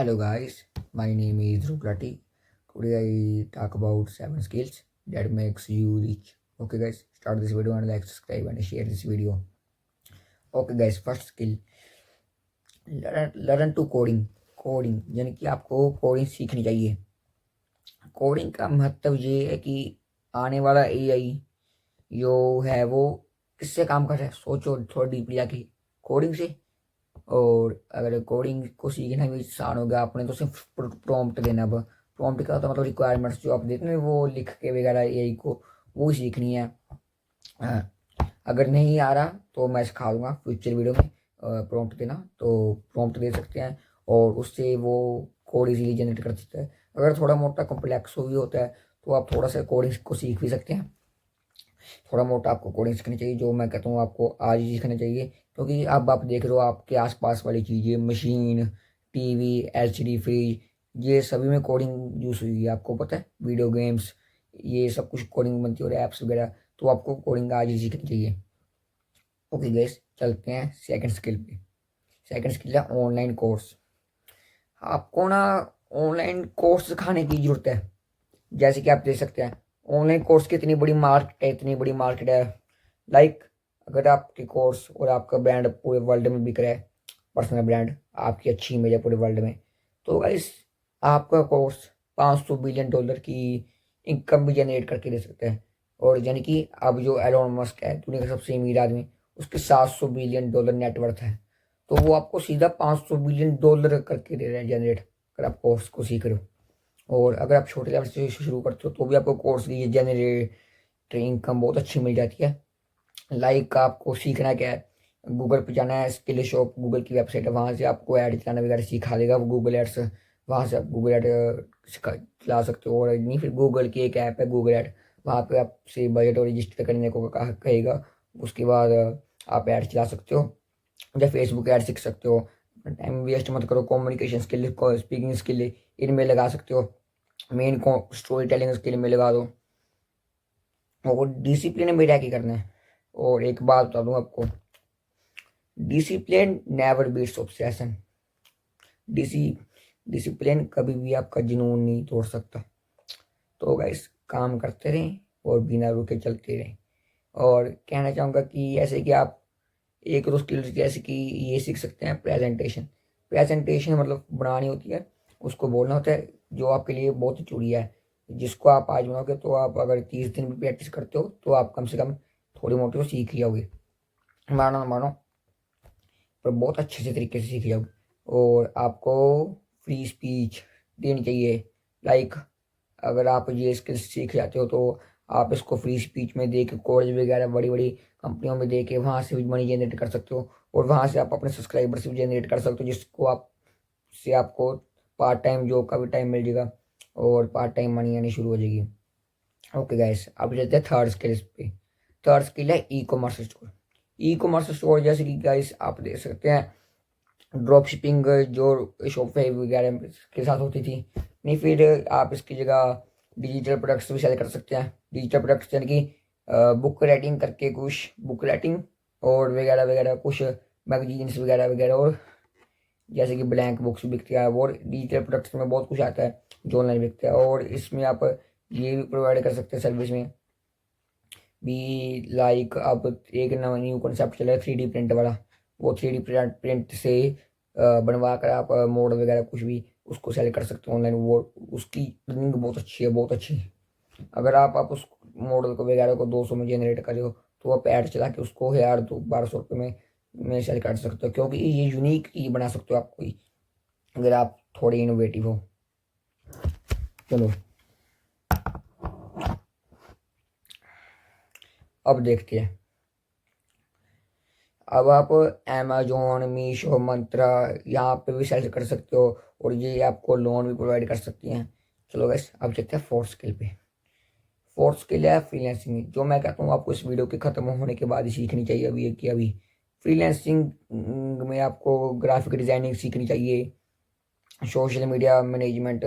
Hello guys, my name is Ruplati. Today I talk about 7 skills that makes you rich. Okay guys, start this video and like, subscribe and share this video. Okay guys, first skill learn to coding. Coding यानी कि आपको coding सीखनी चाहिए। Coding का महत्व ये है कि आने वाला एआई जो है वो किससे काम कर रहा है, सोचो थोड़ा डीपली जाके कोडिंग से। और अगर कोडिंग को सीखना भी आसान हो गया, आपने तो सिर्फ प्रॉम्प्ट देना। अब प्रॉम्प्ट का होता मतलब रिक्वायरमेंट्स जो आप देते हैं वो लिख के वगैरह एआई को वो सीखनी है। अगर नहीं आ रहा तो मैं सिखा दूंगा फ्यूचर वीडियो में प्रॉम्प्ट देना, तो प्रॉम्प्ट दे सकते हैं और उससे वो कोड इजीली जनरेट कर सकता है। अगर थोड़ा मोटा कॉम्प्लेक्स भी होता है तो आप थोड़ा सा कोडिंग को सीख भी सकते हैं। थोड़ा मोटा आपको कोडिंग सीखनी चाहिए, जो मैं कहता हूँ आपको आज ही सीखना चाहिए, क्योंकि अब आप देख रहे हो आपके आसपास वाली चीज़ें, मशीन, टीवी, एलसीडी, फ्रिज, ये सभी में कोडिंग यूज़ हुई है। आपको पता है वीडियो गेम्स ये सब कुछ कोडिंग बनती है और ऐप्स वगैरह, तो आपको कोडिंग आज ही सीखनी चाहिए। ओके गाइस, चलते हैं सेकंड स्किल पे। सेकंड स्किल है ऑनलाइन कोर्स। आपको ना ऑनलाइन कोर्स सिखाने की ज़रूरत है। जैसे कि आप देख सकते हैं ऑनलाइन कोर्स की इतनी बड़ी मार्केट है, इतनी बड़ी मार्केट है। लाइक अगर आपके कोर्स और आपका ब्रांड पूरे वर्ल्ड में बिक रहा है, पर्सनल ब्रांड, आपकी अच्छी इमेज है पूरे वर्ल्ड में, तो गाइस आपका कोर्स $500 बिलियन की इनकम भी जनरेट करके दे सकते हैं। और यानी कि अब जो एलोन मस्क है दुनिया का सबसे अमीर आदमी, उसके $700 बिलियन नेटवर्थ है, तो वो आपको सीधा $500 बिलियन करके दे रहे हैं जनरेट, अगर आप कोर्स को सीख रहे हो। और अगर आप छोटे लेवल से शुरू करते हो तो भी आपको कोर्स की जनरेट इनकम बहुत अच्छी मिल जाती है। लाइक आपको सीखना क्या है, गूगल पे जाना है, स्किल शॉप गूगल की वेबसाइट है, वहाँ से आपको ऐड चलाना वगैरह सिखा देगा वो गूगल एड्स। वहाँ से आप गूगल ऐड चला सकते हो। और नहीं फिर गूगल की एक ऐप है गूगल ऐड, वहाँ पे आपसे बजट और रजिस्टर करने को कहेगा। उसके बाद आप ऐड चला सकते हो या फेसबुक ऐड सीख सकते हो। टाइम वेस्ट मत करो, कम्युनिकेशन स्किल, स्पीकिंग स्किल इनमें लगा सकते हो, मेन स्टोरी टेलिंग स्किल में लगा दो, और डिसिप्लिन में रह के करना है। और एक बात बता दूं आपको, discipline never beats obsession. Discipline कभी भी आपका जुनून नहीं तोड़ सकता। तो गाइस काम करते रहें और बिना रुके चलते रहें। और कहना चाहूँगा कि ऐसे कि आप एक दो स्किल्स जैसे कि ये सीख सकते हैं, प्रेजेंटेशन। प्रेजेंटेशन मतलब बनानी होती है, उसको बोलना होता है, जो आपके लिए बहुत चुड़िया है। जिसको आप आज बनाओगे तो आप अगर 30 दिन भी प्रैक्टिस करते हो तो आप कम से कम थोड़ी मोटी तो सीख ही जाओगे। मानो ना मानो पर बहुत अच्छे से तरीके से सीख जाओगे। और आपको फ्री स्पीच देनी चाहिए। लाइक अगर आप ये स्किल्स सीख जाते हो तो आप इसको फ्री स्पीच में दे के, कॉलेज वगैरह बड़ी बड़ी कंपनियों में दे के वहाँ से भी मनी जनरेट कर सकते हो। और वहाँ से आप अपने सब्सक्राइबर्स भी जनरेट कर सकते हो, जिसको आप से आपको पार्ट टाइम जॉब का भी टाइम मिल जाएगा और पार्ट टाइम मनी आनी शुरू हो जाएगी। ओके गाइस, अब चलते हैं थर्ड स्किल पे। थर्ड स्किल है e commerce store. E commerce store जैसे कि गाइस आप देख सकते हैं ड्रॉप शिपिंग जो शॉपिफाई वगैरह के साथ होती थी, नहीं फिर आप इसकी जगह डिजिटल प्रोडक्ट्स भी सेल कर सकते हैं। डिजिटल प्रोडक्ट्स यानी कि बुक राइटिंग करके, कुछ बुक राइटिंग और वगैरह वगैरह, कुछ मैगजीन्स वगैरह वगैरह, और जैसे कि ब्लैंक बुक्स बिकती है। और डिजिटल प्रोडक्ट्स में बहुत कुछ आता है जो ऑनलाइन बिकता है, और इसमें आप ये भी प्रोवाइड कर सकते हैं सर्विस में भी। लाइक अब एक नवा न्यू कॉन्सेप्ट चला है 3D प्रिंट वाला, वो 3D प्रिंट से बनवा कर आप मॉडल वगैरह कुछ भी उसको सेल कर सकते हो ऑनलाइन। वो उसकी अर्निंग बहुत अच्छी है, बहुत अच्छी। अगर आप उस मॉडल को वगैरह को 200 में जनरेट कर रहे हो तो आप ऐड चला के उसको 1200 रुपये में सेल कर सकते हो, क्योंकि ये यूनिक चीज बना सकते हो आप कोई, अगर आप थोड़े इनोवेटिव हो। चलो अब देखते हैं। अब आप अमेजोन, मीशो, मंत्रा यहाँ पे भी सेल कर सकते हो, और ये आपको लोन भी प्रोवाइड कर सकती हैं। चलो गैस अब चलते हैं फोर्थ स्किल पे। फोर्थ स्किल है फ्रीलांसिंग, जो मैं कहता हूँ आपको इस वीडियो के ख़त्म होने के बाद ही सीखनी चाहिए, अभी कि अभी। फ्रीलांसिंग में आपको ग्राफिक डिज़ाइनिंग सीखनी चाहिए, social media management,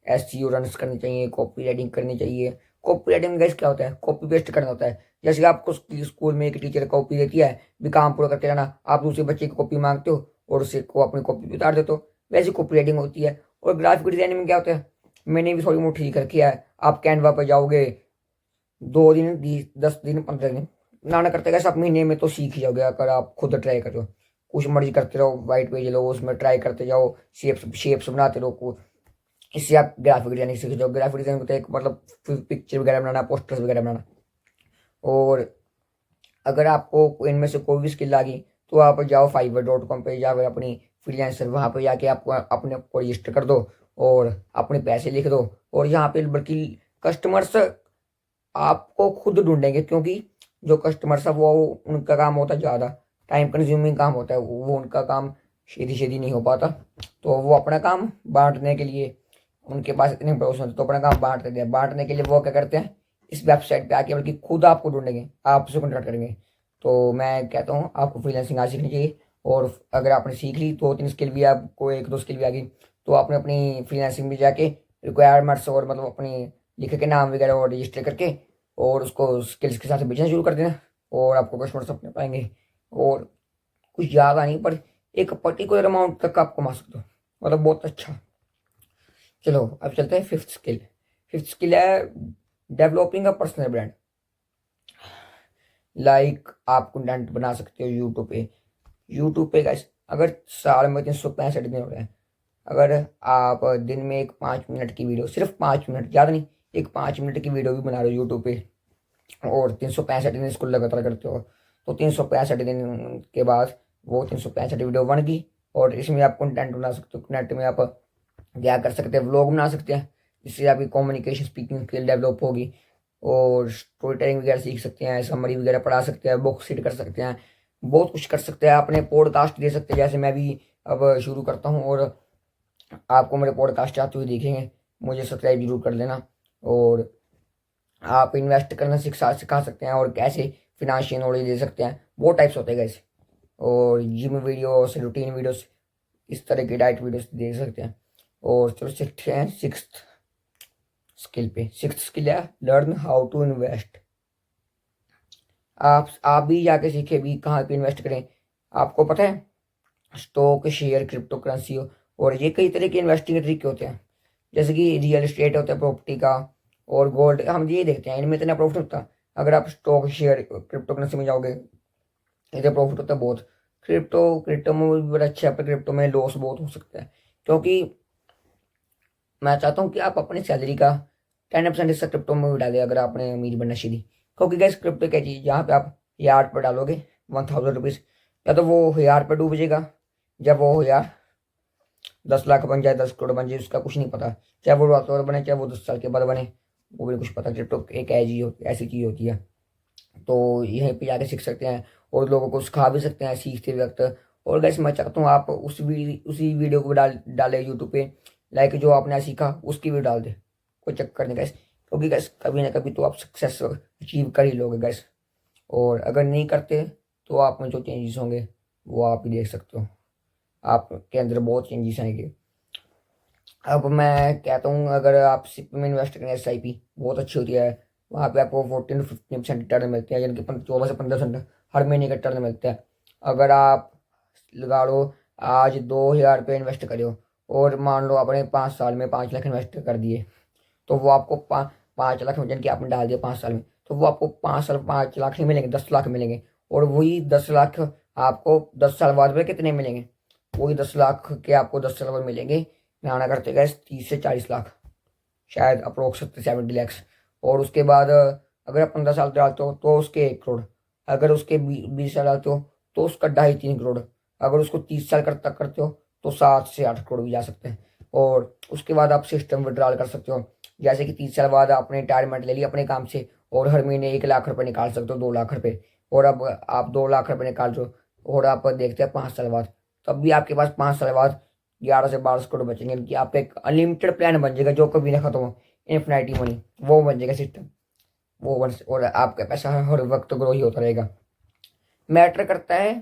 SEO runs करनी चाहिए, कॉपी राइटिंग करनी चाहिए। कॉपी राइटिंग गाइस क्या होता है, कॉपी पेस्ट करना होता है। जैसे आपको स्कूल में एक टीचर कॉपी देती है भी काम पूरा करते रहना, आप दूसरे बच्चे की कॉपी मांगते हो और उसे को अपनी कॉपी पे उतार देते हो। वैसे कॉपी राइटिंग होती है। और ग्राफिक डिजाइनिंग में क्या होता है, मैंने भी थोड़ी बहुत ठीक रखी है। आप कैनवा पर जाओगे, 2 दिन 10 दिन 15 दिन बनाना करते गए, आप महीने में तो सीख ही जाओगे अगर आप खुद ट्राई करो। कुछ मर्जी करते रहो, वाइट पेज लो, उसमें ट्राई करते जाओ, शेप्स बनाते रहो। इससे आप ग्राफिक डिजाइनिंग सीख जाओ। ग्राफिक डिजाइनिंग होता है एक मतलब पिक्चर वगैरह बनाना, पोस्टर्स वगैरह बनाना। और अगर आपको इनमें से कोई भी स्किल आ गई तो आप जाओ fiverr.com पे, या फिर अपनी फ्रीलांसर वहाँ पे जाके आपको अपने को रजिस्टर कर दो और अपने पैसे लिख दो। और यहाँ पे बल्कि कस्टमर्स आपको खुद ढूंढेंगे, क्योंकि जो कस्टमर्स है वो उनका काम होता है ज़्यादा टाइम कंज्यूमिंग काम होता है, वो उनका काम सीधी सीधी नहीं हो पाता। तो वो अपना काम बांटने के लिए उनके पास इतने भरोसे होते, तो अपना काम बांटते हैं। बांटने के लिए वो क्या करते हैं, इस वेबसाइट पे आके बल्कि खुद आपको ढूंढेंगे, आपसे कॉन्टैक्ट करेंगे। तो मैं कहता हूँ आपको फ्रीलांसिंग आज सीखनी चाहिए। और अगर आपने सीख ली 2-3 स्किल भी, आपको 1-2 स्किल भी आ गई, तो आपने अपनी फ्रीलांसिंग में जाके रिक्वायरमेंट्स और मतलब अपनी लिख के नाम वगैरह और रजिस्टर करके और उसको स्किल्स के साथ बेचना शुरू कर देना। और आपको कस्टमर्स अपने पाएंगे। और कुछ ज़्यादा नहीं, पर एक पर्टिकुलर अमाउंट तक आप कमा सकते हो, मतलब बहुत अच्छा। चलो अब चलते हैं फिफ्थ स्किल। फिफ्थ स्किल है developing a personal brand. Like आप कंटेंट बना सकते हो यूट्यूब पे। यूट्यूब पे गाइस, अगर साल में 365 दिन हो रहे हैं, अगर आप दिन में एक 5 मिनट की वीडियो, सिर्फ 5 मिनट, ज़्यादा नहीं, एक 5 मिनट की वीडियो भी बना रहे हो यूट्यूब पे, और 365 दिन इसको लगातार करते हो, तो 365 दिन के बाद वो 365 वीडियो बन गई। और इसमें आप कंटेंट बना सकते हो। कंटेंट में आप क्या कर सकते हैं, व्लॉग बना सकते हैं, जिससे आपकी कम्युनिकेशन स्पीकिंग स्किल डेवलप होगी। और स्टोरी टेलिंग वगैरह सीख सकते हैं, समरी वगैरह पढ़ा सकते हैं, बुक रीड कर सकते हैं, बहुत कुछ कर सकते हैं। अपने पॉडकास्ट दे सकते हैं, जैसे मैं भी अब शुरू करता हूँ। और आपको मेरे पॉडकास्ट आते हुए देखेंगे, मुझे सब्सक्राइब जरूर कर लेना। और आप इन्वेस्ट करना सिखा सकते हैं, और कैसे फिनेंशियल नॉलेज दे सकते हैं, बहुत टाइप्स होते हैं कैसे। और जिम वीडियोस, रूटीन वीडियोस, इस तरह की डाइट वीडियोस दे सकते हैं। और चलो सीखते हैं सिक्स्थ स्किल पे। सिक्स्थ स्किल है लर्न हाउ टू इन्वेस्ट। आप भी जाके सीखे भी कहाँ पे इन्वेस्ट करें। आपको पता है स्टॉक, शेयर, क्रिप्टो करेंसी और ये कई तरह के इन्वेस्टिंग के तरीके होते हैं, जैसे कि रियल एस्टेट होता है, प्रॉपर्टी का, और गोल्ड। हम ये देखते हैं इनमें इतना प्रॉफिट होता। अगर आप स्टॉक, शेयर, क्रिप्टो करेंसी में जाओगे, इधर प्रॉफिट होता है बहुत। क्रिप्टो क्रिप्टो में भी बड़ा अच्छा है, पर क्रिप्टो में लॉस बहुत हो सकता है। क्योंकि मैं चाहता हूँ कि आप अपनी सैलरी का 10% हिस्सा क्रिप्टो में भी डालें, अगर आपने अमीर बनना सीधी। क्योंकि गैस क्रिप्टो क्या चीज़, जहाँ पे आप 1000 पर डालोगे, 1000 रुपीज़, या तो वो 1000 पर डूब जाएगा, जब वो 1000 10 लाख बन जाए, 10 करोड़ बन जाए, उसका कुछ नहीं पता। चाहे वो रातों रात बने, चाहे वो 10 साल के बाद बने, वो भी कुछ पता। क्रिप्टो एक ऐसी चीज़ होती है। तो यहीं पे जाके सीख सकते हैं, और लोगों को सिखा भी सकते हैं सीखते वक्त। और गैस मैं चाहता हूँ आप उसी वीडियो को डाले यूट्यूब पे, लाइक जो आपने सीखा उसकी भी डाल दे, कोई चक्कर नहीं गैस। क्योंकि गैस कभी ना कभी तो आप सक्सेस अचीव कर ही लोगे गैस। और अगर नहीं करते तो आप में जो चेंजेस होंगे वो आप ही देख सकते हो, आपके अंदर बहुत चेंजेस आएंगे। अब मैं कहता हूँ अगर आप सिप में इन्वेस्ट करें, SIP बहुत अच्छी होती है। वहाँ पे आपको 14 to 15% रिटर्न मिलते हैं, यानी कि 14 से 15% हर महीने का रिटर्न मिलता है। अगर आप लगा लो, आज 2000 रुपये इन्वेस्ट करो, और मान लो आपने 5 साल में 5 लाख इन्वेस्ट कर दिए, तो वो आपको 5 लाख में, यानी कि आपने डाल दिया 5 साल में, तो वो आपको 5 साल 5 लाख नहीं मिलेंगे, 10 लाख मिलेंगे। और वही 10 लाख आपको 10 साल बाद में कितने मिलेंगे, वही 10 लाख के आपको 10 साल बाद मिलेंगे, ना करते गए 30 से 40 लाख, शायद अप्रोक्स 70 लैक्स। और उसके बाद अगर आप 15 साल डालते हो तो उसके 1 करोड़, अगर उसके 20 साल डालते हो तो उसका 2.5-3 करोड़, अगर उसको 30 साल तक करते हो तो 7 से 8 करोड़ भी जा सकते हैं। और उसके बाद आप सिस्टम विड्रॉल कर सकते हो, जैसे कि 30 साल बाद आपने रिटायरमेंट ले ली अपने काम से, और हर महीने 1 लाख रुपए निकाल सकते हो, 2 लाख रुपए। और अब आप 2 लाख रुपए निकाल रहे हो, और आप देखते हैं 5 साल बाद, तब भी आपके पास 5 साल बाद 11 से 12 करोड़ बचेंगे, यानी कि आप एक अनलिमिटेड प्लान बन जाएगा जो कभी ना खत्म हो, इन्फिनिटी मनी, वो बन जाएगा सिस्टम। और आपका पैसा हर वक्त ग्रो ही होता रहेगा। मैटर करता है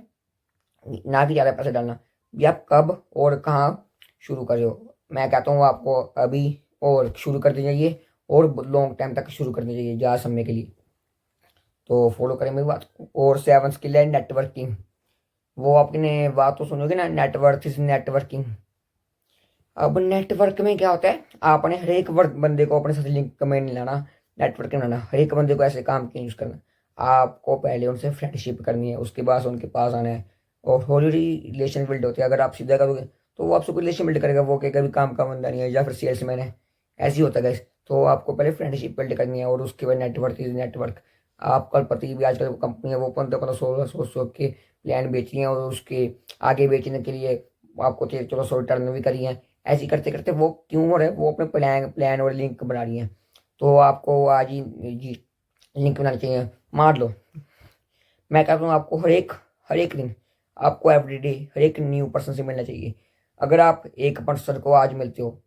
ना कि ज़्यादा पैसे डालना, ये आप कब और कहाँ शुरू कर रहे हो। मैं कहता हूँ आपको अभी और शुरू कर देना चाहिए, और लॉन्ग टाइम तक शुरू करनी चाहिए, ज़्यादा समय के लिए। तो फॉलो करें मेरी बात को। और 7 स्किल है नेटवर्किंग। वो आपने बात तो सुनोगे ना, नेटवर्थ इज नेटवर्किंग। अब नेटवर्क में क्या होता है, आपने हर एक वर्क बंदे को अपने साथ लिंक में नहीं लाना, नेटवर्क में लाना, हर एक बंदे को ऐसे काम के यूज़ करना। आपको पहले उनसे फ्रेंडशिप करनी है, उसके बाद उनके पास आना है, और हौली रिलेशन बिल्ड होते हैं। अगर आप सीधा करोगे तो वो आपसे कोई रिलेशन बिल्ड करेगा, वो कहेगा भी काम का बंदा नहीं है या फिर सेल्समैन है, ऐसे ही होता है गाइस। तो आपको पहले फ्रेंडशिप बिल्ड करनी है और उसके बाद नेटवर्क। आप कल पता ही भी आजकल कंपनी है वो 15-15, 16 के प्लान बेची हैं, और उसके आगे बेचने के लिए आपको 13-14 रिटर्न भी करी हैं। ऐसे ही करते करते वो क्यों हो रहा है, वो अपने प्लान प्लान और लिंक बना रही हैं। तो आपको आज ही जी लिंक बनानी चाहिए। मान लो मैं कहता हूँ आपको हर एक दिन, आपको एवरीडे हर एक न्यू पर्सन से मिलना चाहिए। अगर आप एक पर्सन को आज मिलते हो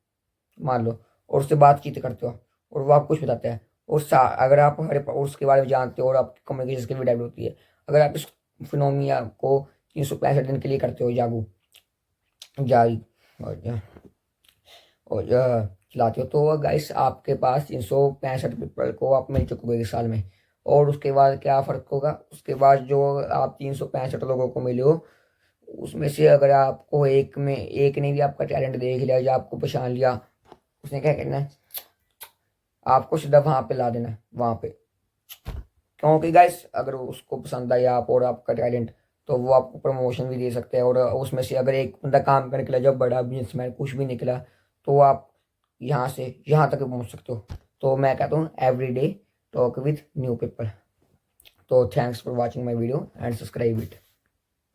मान लो, और उससे बातचीत करते हो और वो आपको कुछ बताता है, और अगर आप और उसके बारे में जानते हो और आपकी कम्युनिकेशन स्किल भी डेवलप होती है, अगर आप इस फिनोमिया को 365 दिन के लिए करते हो जारी और और चलाते हो, तो गाइस आपके पास 365 पीपल को आप मिल चुके इस साल में। और उसके बाद क्या फ़र्क होगा, उसके बाद जो आप 365 लोगों को मिले हो, उसमें से अगर आपको एक ने भी आपका टैलेंट देख लिया या आपको पहचान लिया, उसने क्या करना है, आपको सीधा वहाँ पे ला देना है, वहाँ पे। क्योंकि गाइस अगर उसको पसंद आया आप और आपका टैलेंट, तो वो आपको प्रमोशन भी दे सकते हैं। और उसमें से अगर एक बंदा काम करके निकला, जब बड़ा बिजनेसमैन कुछ भी निकला, तो आप यहाँ से यहाँ तक पहुँच सकते हो। तो मैं कहता हूँ every day talk with new people. तो thanks for watching my video and subscribe it.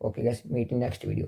Okay guys, meet in next video.